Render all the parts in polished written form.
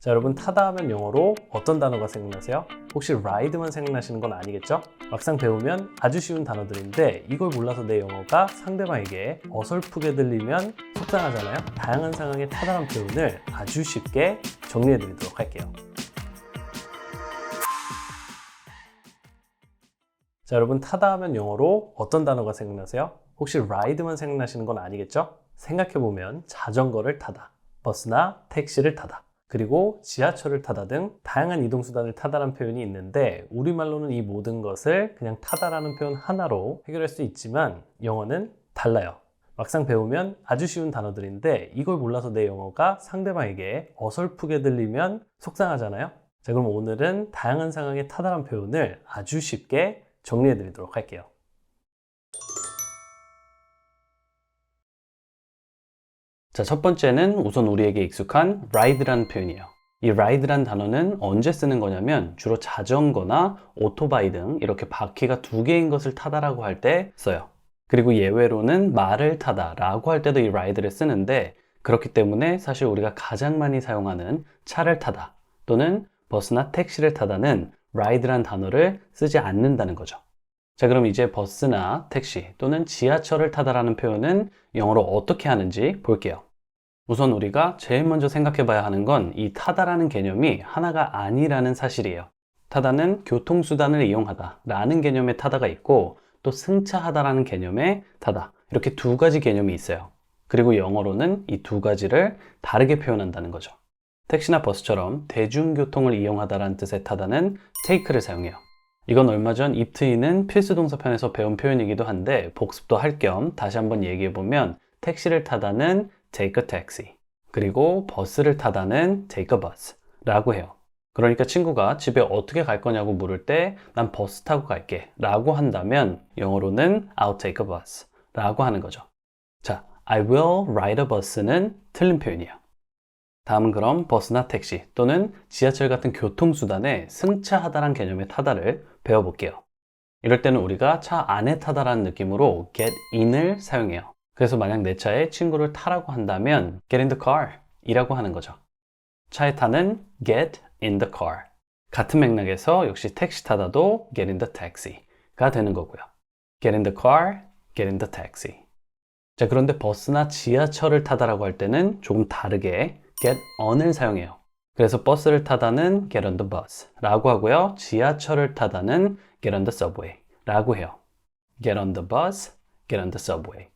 자, 여러분 타다 하면 영어로 어떤 단어가 생각나세요? 혹시 ride만 생각나시는 건 아니겠죠? 막상 배우면 아주 쉬운 단어들인데 이걸 몰라서 내 영어가 상대방에게 어설프게 들리면 속상하잖아요? 다양한 상황의 타다란 표현을 아주 쉽게 정리해 드리도록 할게요. 자, 여러분 타다 하면 영어로 어떤 단어가 생각나세요? 혹시 ride만 생각나시는 건 아니겠죠? 생각해보면 자전거를 타다, 버스나 택시를 타다, 그리고 지하철을 타다 등 다양한 이동수단을 타다라는 표현이 있는데 우리말로는 이 모든 것을 그냥 타다라는 표현 하나로 해결할 수 있지만 영어는 달라요. 막상 배우면 아주 쉬운 단어들인데 이걸 몰라서 내 영어가 상대방에게 어설프게 들리면 속상하잖아요. 자, 그럼 오늘은 다양한 상황의 타다란 표현을 아주 쉽게 정리해 드리도록 할게요. 자, 첫 번째는 우선 우리에게 익숙한 ride라는 표현이에요. 이 ride란 단어는 언제 쓰는 거냐면 주로 자전거나 오토바이 등 이렇게 바퀴가 두 개인 것을 타다라고 할 때 써요. 그리고 예외로는 말을 타다라고 할 때도 이 ride를 쓰는데 그렇기 때문에 사실 우리가 가장 많이 사용하는 차를 타다 또는 버스나 택시를 타다는 ride란 단어를 쓰지 않는다는 거죠. 자, 그럼 이제 버스나 택시 또는 지하철을 타다라는 표현은 영어로 어떻게 하는지 볼게요. 우선 우리가 제일 먼저 생각해 봐야 하는 건 이 타다라는 개념이 하나가 아니라는 사실이에요. 타다는 교통수단을 이용하다 라는 개념의 타다가 있고 또 승차하다라는 개념의 타다, 이렇게 두 가지 개념이 있어요. 그리고 영어로는 이 두 가지를 다르게 표현한다는 거죠. 택시나 버스처럼 대중교통을 이용하다라는 뜻의 타다는 take를 사용해요. 이건 얼마 전 입트이는 필수동사 편에서 배운 표현이기도 한데 복습도 할 겸 다시 한번 얘기해 보면 택시를 타다는 take a taxi, 그리고 버스를 타다는 take a bus 라고 해요. 그러니까 친구가 집에 어떻게 갈 거냐고 물을 때 난 버스 타고 갈게 라고 한다면 영어로는 I'll take a bus 라고 하는 거죠. 자, I will ride a bus는 틀린 표현이에요. 다음은 그럼 버스나 택시 또는 지하철 같은 교통수단에 승차하다란 개념의 타다를 배워볼게요. 이럴 때는 우리가 차 안에 타다라는 느낌으로 get in을 사용해요. 그래서 만약 내 차에 친구를 타라고 한다면 get in the car 이라고 하는 거죠. 차에 타는 get in the car. 같은 맥락에서 역시 택시 타다도 get in the taxi가 되는 거고요. get in the car, get in the taxi. 자, 그런데 버스나 지하철을 타다라고 할 때는 조금 다르게 get on을 사용해요. 그래서 버스를 타다는 get on the bus 라고 하고요. 지하철을 타다는 get on the subway 라고 해요. get on the bus, get on the subway.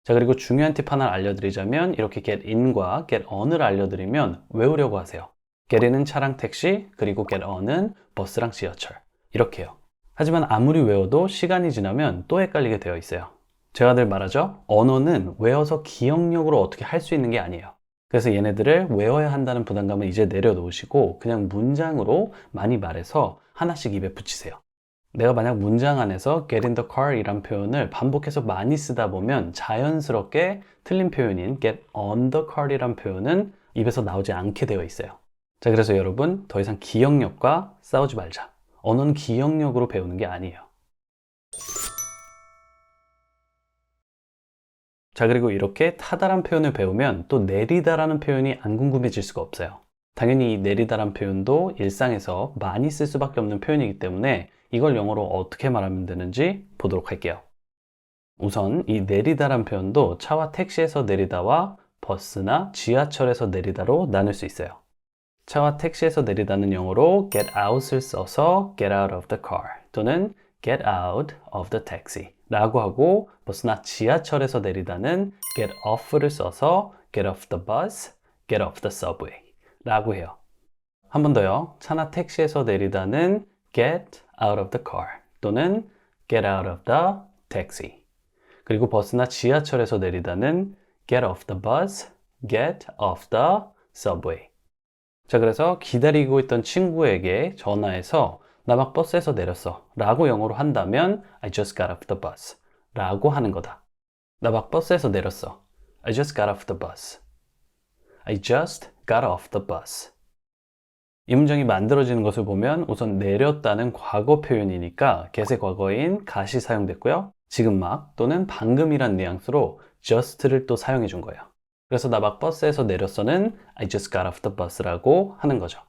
자, 그리고 중요한 팁 하나 알려드리자면 이렇게 get in과 get on을 알려드리면 외우려고 하세요. get in은 차랑 택시, 그리고 get on은 버스랑 지하철 이렇게요. 하지만 아무리 외워도 시간이 지나면 또 헷갈리게 되어 있어요. 제가 늘 말하죠. 언어는 외워서 기억력으로 어떻게 할 수 있는 게 아니에요. 그래서 얘네들을 외워야 한다는 부담감은 이제 내려놓으시고 그냥 문장으로 많이 말해서 하나씩 입에 붙이세요. 내가 만약 문장 안에서 get in the car 이란 표현을 반복해서 많이 쓰다 보면 자연스럽게 틀린 표현인 get on the car 이란 표현은 입에서 나오지 않게 되어 있어요. 자, 그래서 여러분 더 이상 기억력과 싸우지 말자. 언어는 기억력으로 배우는 게 아니에요. 자, 그리고 이렇게 타다란 표현을 배우면 또 내리다라는 표현이 안 궁금해질 수가 없어요. 당연히 이 내리다란 표현도 일상에서 많이 쓸 수밖에 없는 표현이기 때문에 이걸 영어로 어떻게 말하면 되는지 보도록 할게요. 우선 이 내리다란 표현도 차와 택시에서 내리다와 버스나 지하철에서 내리다로 나눌 수 있어요. 차와 택시에서 내리다는 영어로 get out을 써서 get out of the car 또는 get out of the taxi 라고 하고 버스나 지하철에서 내리다는 get off를 써서 get off the bus, get off the subway 라고 해요. 한 번 더요. 차나 택시에서 내리다는 get out of the car 또는 get out of the taxi. 그리고 버스나 지하철에서 내리다는 get off the bus, get off the subway. 자, 그래서 기다리고 있던 친구에게 전화해서 나 막 버스에서 내렸어 라고 영어로 한다면 I just got off the bus 라고 하는 거다. 나 막 버스에서 내렸어. I just got off the bus. I just got off the bus. 이 문장이 만들어지는 것을 보면 우선 내렸다는 과거 표현이니까 get의 과거인 got이 사용됐고요. 지금 막 또는 방금이란 뉘앙스로 just를 또 사용해 준 거예요. 그래서 나 막 버스에서 내렸어는 I just got off the bus라고 하는 거죠.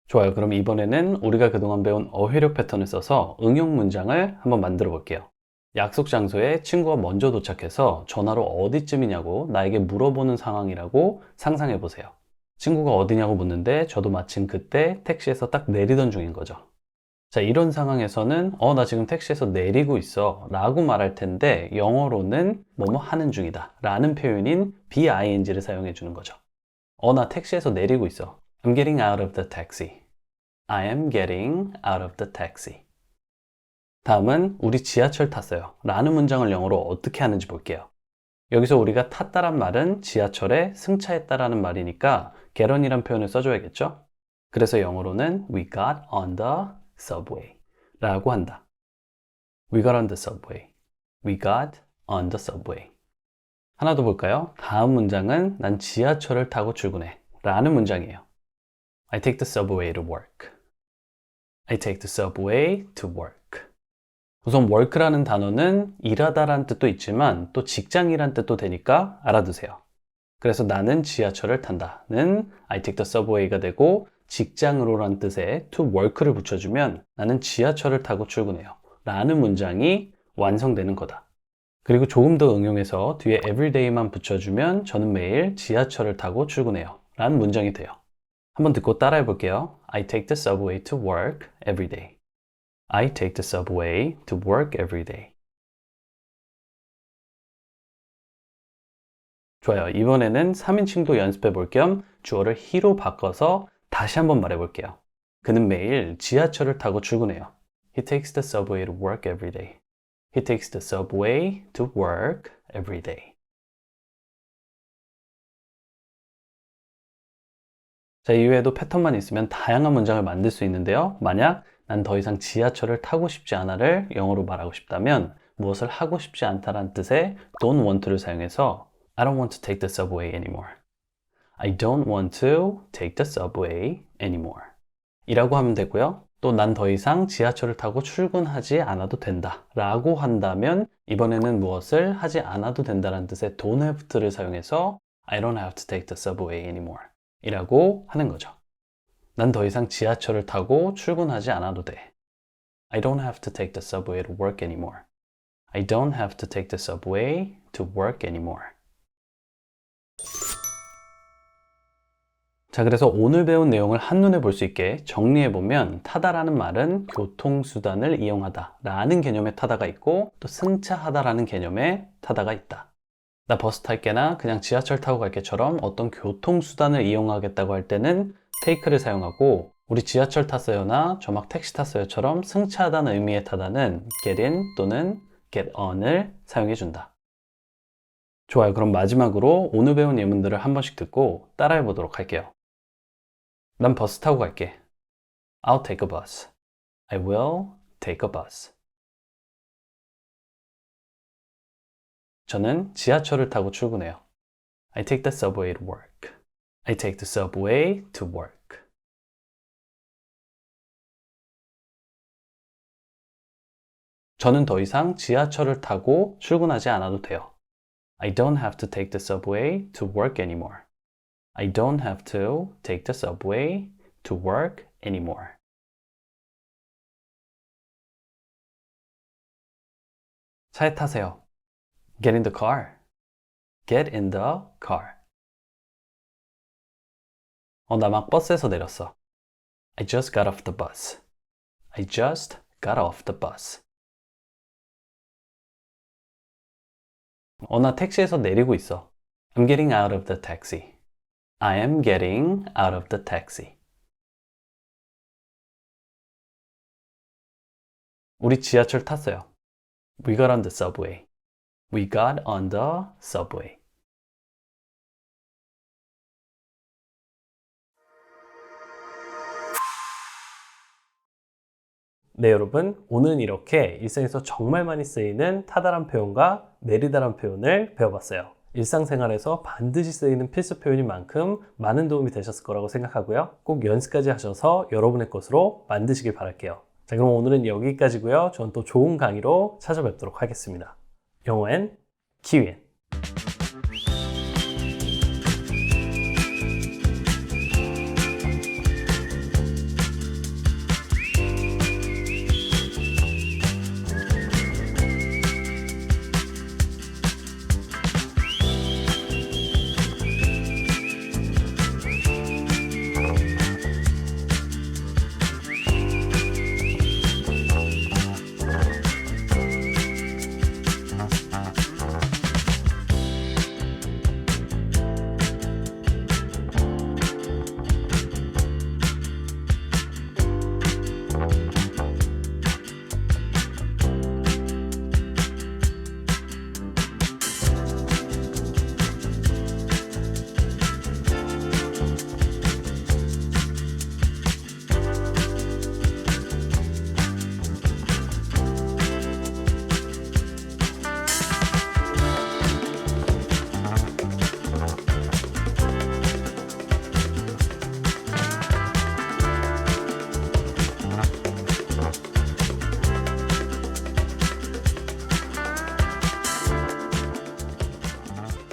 좋아요. 그럼 이번에는 우리가 그동안 배운 어휘력 패턴을 써서 응용 문장을 한번 만들어 볼게요. 약속 장소에 친구가 먼저 도착해서 전화로 어디쯤이냐고 나에게 물어보는 상황이라고 상상해 보세요. 친구가 어디냐고 묻는데 저도 마침 그때 택시에서 딱 내리던 중인 거죠. 자, 이런 상황에서는 나 지금 택시에서 내리고 있어 라고 말할 텐데 영어로는 뭐뭐 하는 중이다 라는 표현인 BING를 사용해 주는 거죠. 나 택시에서 내리고 있어. I'm getting out of the taxi. I am getting out of the taxi. 다음은 우리 지하철 탔어요 라는 문장을 영어로 어떻게 하는지 볼게요. 여기서 우리가 탔다란 말은 지하철에 승차했다라는 말이니까 get on이란 표현을 써줘야겠죠? 그래서 영어로는 we got on the subway 라고 한다. We got on the subway. We got on the subway. 하나 더 볼까요? 다음 문장은 난 지하철을 타고 출근해 라는 문장이에요. I take the subway to work. I take the subway to work. 우선 work라는 단어는 일하다란 뜻도 있지만 또 직장이란 뜻도 되니까 알아두세요. 그래서 나는 지하철을 탄다는 I take the subway가 되고 직장으로란 뜻에 to work를 붙여주면 나는 지하철을 타고 출근해요 라는 문장이 완성되는 거다. 그리고 조금 더 응용해서 뒤에 everyday만 붙여주면 저는 매일 지하철을 타고 출근해요 라는 문장이 돼요. 한번 듣고 따라해 볼게요. I take the subway to work every day. I take the subway to work every day. 좋아요. 이번에는 3인칭도 연습해 볼 겸 주어를 he로 바꿔서 다시 한번 말해 볼게요. 그는 매일 지하철을 타고 출근해요. He takes the subway to work every day. He takes the subway to work every day. 자, 이외에도 패턴만 있으면 다양한 문장을 만들 수 있는데요. 만약 난 더 이상 지하철을 타고 싶지 않아를 영어로 말하고 싶다면 무엇을 하고 싶지 않다란 뜻의 don't want to를 사용해서 I don't want to take the subway anymore. I don't want to take the subway anymore. 이라고 하면 되고요. 또 난 더 이상 지하철을 타고 출근하지 않아도 된다 라고 한다면 이번에는 무엇을 하지 않아도 된다는 뜻의 don't have to를 사용해서 I don't have to take the subway anymore 이라고 하는 거죠. 난 더 이상 지하철을 타고 출근하지 않아도 돼. I don't have to take the subway to work anymore. I don't have to take the subway to work anymore. 자, 그래서 오늘 배운 내용을 한눈에 볼 수 있게 정리해보면 타다라는 말은 교통수단을 이용하다 라는 개념의 타다가 있고 또 승차하다라는 개념의 타다가 있다. 나 버스 탈게나 그냥 지하철 타고 갈게처럼 어떤 교통수단을 이용하겠다고 할 때는 take를 사용하고 우리 지하철 탔어요나 저 막 택시 탔어요처럼 승차하다는 의미의 타다는 get in 또는 get on을 사용해 준다. 좋아요. 그럼 마지막으로 오늘 배운 예문들을 한 번씩 듣고 따라해 보도록 할게요. 난 버스 타고 갈게. I'll take a bus. I will take a bus. 저는 지하철을 타고 출근해요. I take the subway to work. I take the subway to work. 저는 더 이상 지하철을 타고 출근하지 않아도 돼요. I don't have to take the subway to work anymore. I don't have to take the subway to work anymore. 차에 타세요. Get in the car. Get in the car. 나 막 버스에서 내렸어. I just got off the bus. I just got off the bus. 나 택시에서 내리고 있어. I'm getting out of the taxi. I am getting out of the taxi. 우리 지하철 탔어요. We got on the subway. We got on the subway. 네, 여러분. 오늘은 이렇게 일상에서 정말 많이 쓰이는 타다란 표현과 내리다란 표현을 배워봤어요. 일상생활에서 반드시 쓰이는 필수 표현인 만큼 많은 도움이 되셨을 거라고 생각하고요. 꼭 연습까지 하셔서 여러분의 것으로 만드시길 바랄게요. 자, 그럼 오늘은 여기까지고요. 저는 또 좋은 강의로 찾아뵙도록 하겠습니다. 영어엔 키윈.